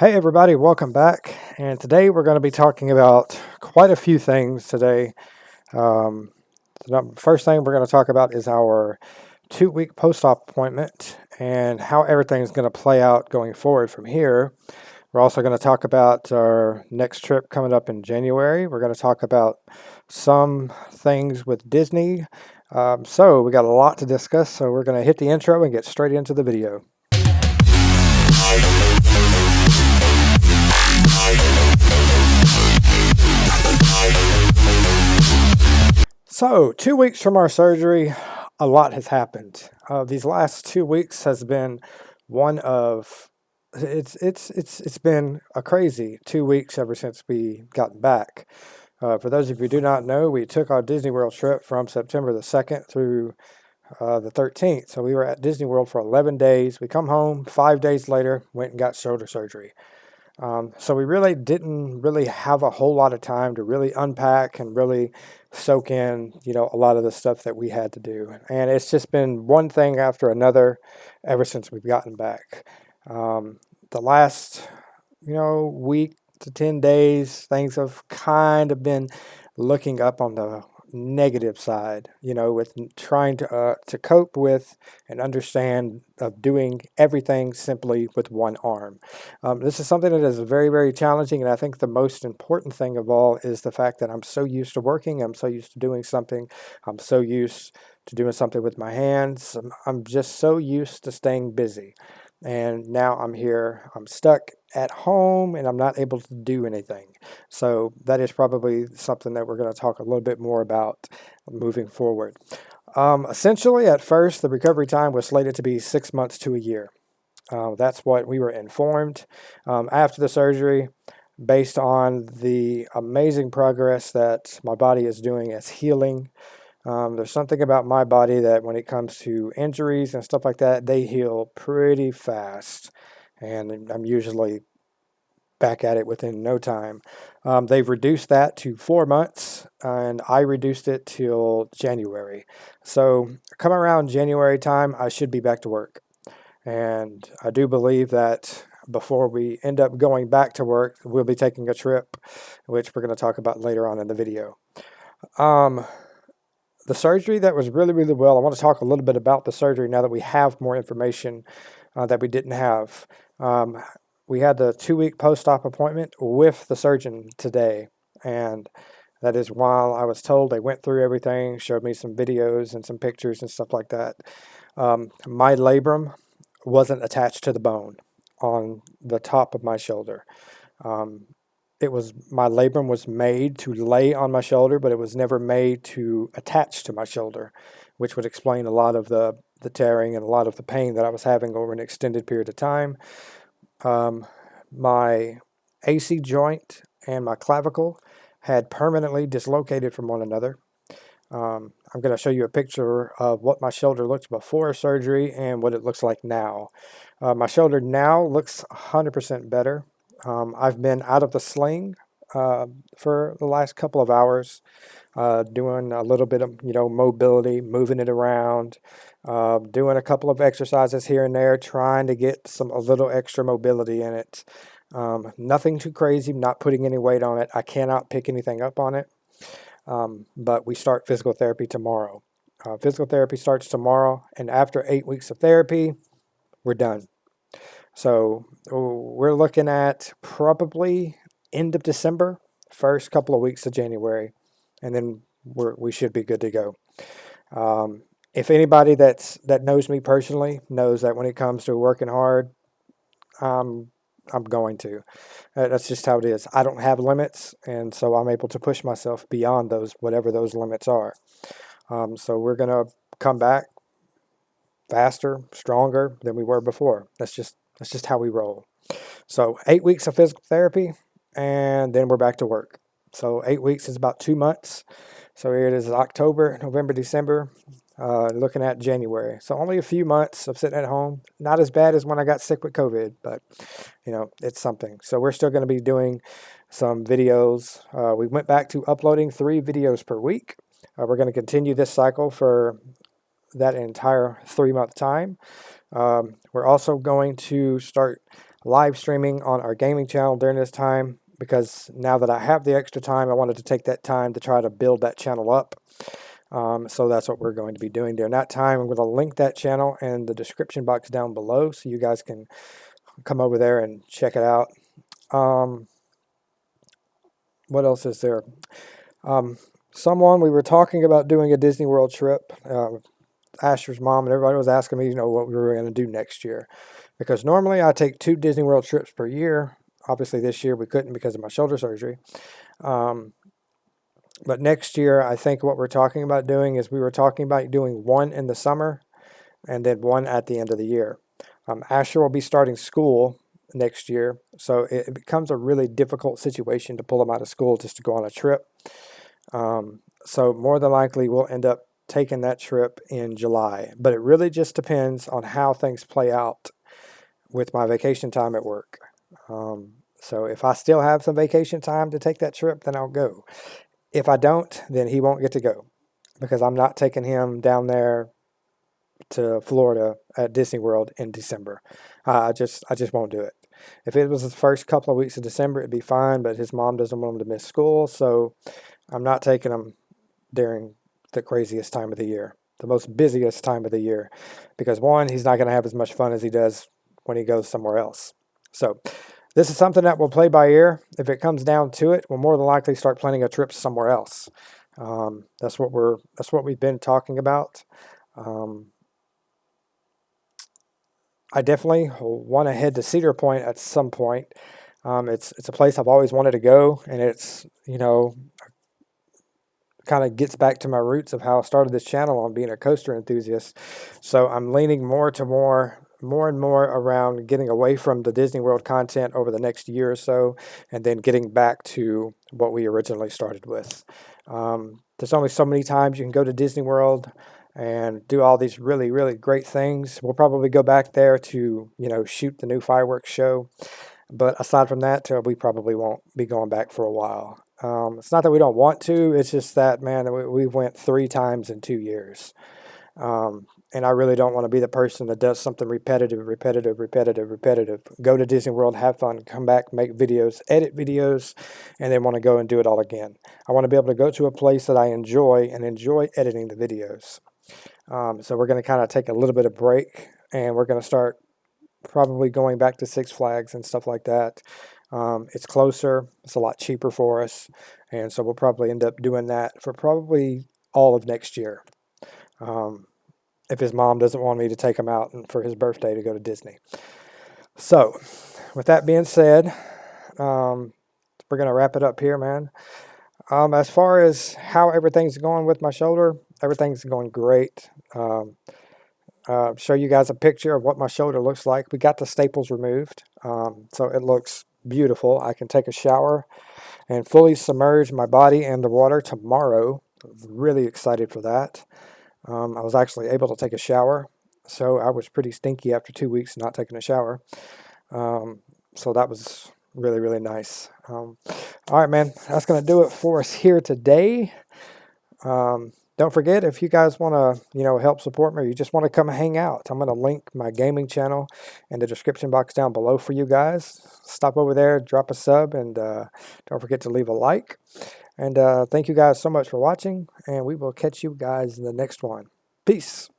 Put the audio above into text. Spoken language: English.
Hey everybody, welcome back. And today we're going to be talking about quite a few things today. Um, the first thing we're going to talk about is our 2-week post-op appointment and how everything's going to play out going forward from here. We're also going to talk about our next trip coming up in January. We're going to talk about some things with Disney. So we got a lot to discuss, so we're going to hit the intro and get straight into the video. So 2 weeks from our surgery, a lot has happened. These last 2 weeks has been one of it's been a crazy 2 weeks ever since we gotten back. For those of you who do not know, we took our Disney World trip from September the 2nd through the 13th. So we were at Disney World for 11 days. We come home 5 days later, went and got shoulder surgery. So we really didn't really have a whole lot of time to really unpack and really soak in, a lot of the stuff that we had to do. And it's just been one thing after another ever since we've gotten back. The last, week to 10 days, things have kind of been looking up on the negative side, with trying to cope with and understand of doing everything simply with one arm. This is something that is very, very challenging, and I think the most important thing of all is the fact that I'm so used to working, I'm so used to doing something, I'm so used to doing something with my hands, I'm just so used to staying busy. And now I'm here, I'm stuck at home, and I'm not able to do anything. So that is probably something that we're going to talk a little bit more about moving forward. Essentially, at first, the recovery time was slated to be 6 months to a year. That's what we were informed after the surgery, based on the amazing progress that my body is doing as healing. There's something about my body that when it comes to injuries and stuff like that, they heal pretty fast. And I'm usually back at it within no time. They've reduced that to 4 months, and I reduced it till January. So come around January time, I should be back to work. And I do believe that before we end up going back to work, we'll be taking a trip, which we're going to talk about later on in the video. The surgery that was really, really well, I want to talk a little bit about the surgery now that we have more information that we didn't have. We had the 2-week post-op appointment with the surgeon today, and that is while I was told. They went through everything, showed me some videos and some pictures and stuff like that. My labrum wasn't attached to the bone on the top of my shoulder. My labrum was made to lay on my shoulder, but it was never made to attach to my shoulder, which would explain a lot of the tearing and a lot of the pain that I was having over an extended period of time. My AC joint and my clavicle had permanently dislocated from one another. I'm going to show you a picture of what my shoulder looked before surgery and what it looks like now. My shoulder now looks 100% better. I've been out of the sling for the last couple of hours, doing a little bit of mobility, moving it around, doing a couple of exercises here and there, trying to get a little extra mobility in it. Nothing too crazy, not putting any weight on it. I cannot pick anything up on it. But we start physical therapy tomorrow. Physical therapy starts tomorrow, and after 8 weeks of therapy, we're done. So we're looking at probably end of December, first couple of weeks of January, and then we should be good to go. If anybody that knows me personally knows that when it comes to working hard, I'm going to. That's just how it is. I don't have limits, and so I'm able to push myself beyond those, whatever those limits are. So we're going to come back faster, stronger than we were before. That's just how we roll. So 8 weeks of physical therapy, and then we're back to work. So 8 weeks is about 2 months. So here it is, October, November, December, looking at January. So only a few months of sitting at home. Not as bad as when I got sick with COVID, but it's something. So we're still going to be doing some videos. We went back to uploading 3 videos per week. We're going to continue this cycle for that entire 3-month time. We're also going to start live streaming on our gaming channel during this time, because now that I have the extra time, I wanted to take that time to try to build that channel up. So that's what we're going to be doing during that time. I'm going to link that channel in the description box down below so you guys can come over there and check it out. What else is there? We were talking about doing a Disney World trip. Asher's mom and everybody was asking me, what we were going to do next year. Because normally I take 2 Disney World trips per year. Obviously this year we couldn't because of my shoulder surgery. But next year, I think what we're talking about doing is we were talking about doing one in the summer and then one at the end of the year. Asher will be starting school next year, so it becomes a really difficult situation to pull him out of school just to go on a trip. So more than likely, we'll end up taking that trip in July. But it really just depends on how things play out with my vacation time at work. So if I still have some vacation time to take that trip, then I'll go. If I don't, then he won't get to go, because I'm not taking him down there to Florida at Disney World in December. I just won't do it. If it was the first couple of weeks of December, it'd be fine, but his mom doesn't want him to miss school, so I'm not taking him during the craziest time of the year, the most busiest time of the year, because one, he's not going to have as much fun as he does when he goes somewhere else. So this is something that we'll play by ear. If it comes down to it, we'll more than likely start planning a trip somewhere else. That's what we've been talking about. I definitely want to head to Cedar Point at some point. It's a place I've always wanted to go, and it's, kind of gets back to my roots of how I started this channel on being a coaster enthusiast. So I'm leaning more and more around getting away from the Disney World content over the next year or so, and then getting back to what we originally started with. There's only so many times you can go to Disney World and do all these really, really great things. We'll probably go back there to, shoot the new fireworks show. But aside from that, we probably won't be going back for a while. It's not that we don't want to. It's just that, man, we went 3 times in 2 years. And I really don't want to be the person that does something repetitive. Go to Disney World, have fun, come back, make videos, edit videos, and then want to go and do it all again. I want to be able to go to a place that I enjoy and enjoy editing the videos. So we're going to kind of take a little bit of break, and we're going to start probably going back to Six Flags and stuff like that. It's closer, it's a lot cheaper for us, and so we'll probably end up doing that for probably all of next year. If his mom doesn't want me to take him out for his birthday to go to Disney. So, with that being said, we're going to wrap it up here, man. As far as how everything's going with my shoulder, everything's going great. Show you guys a picture of what my shoulder looks like. We got the staples removed, so it looks beautiful. I can take a shower and fully submerge my body in the water tomorrow. I'm really excited for that. I was actually able to take a shower, so I was pretty stinky after 2 weeks not taking a shower. So that was really, really nice. All right, man, that's going to do it for us here today. Don't forget, if you guys want to, help support me, or you just want to come hang out, I'm going to link my gaming channel in the description box down below for you guys. Stop over there, drop a sub, and don't forget to leave a like. And thank you guys so much for watching, and we will catch you guys in the next one. Peace.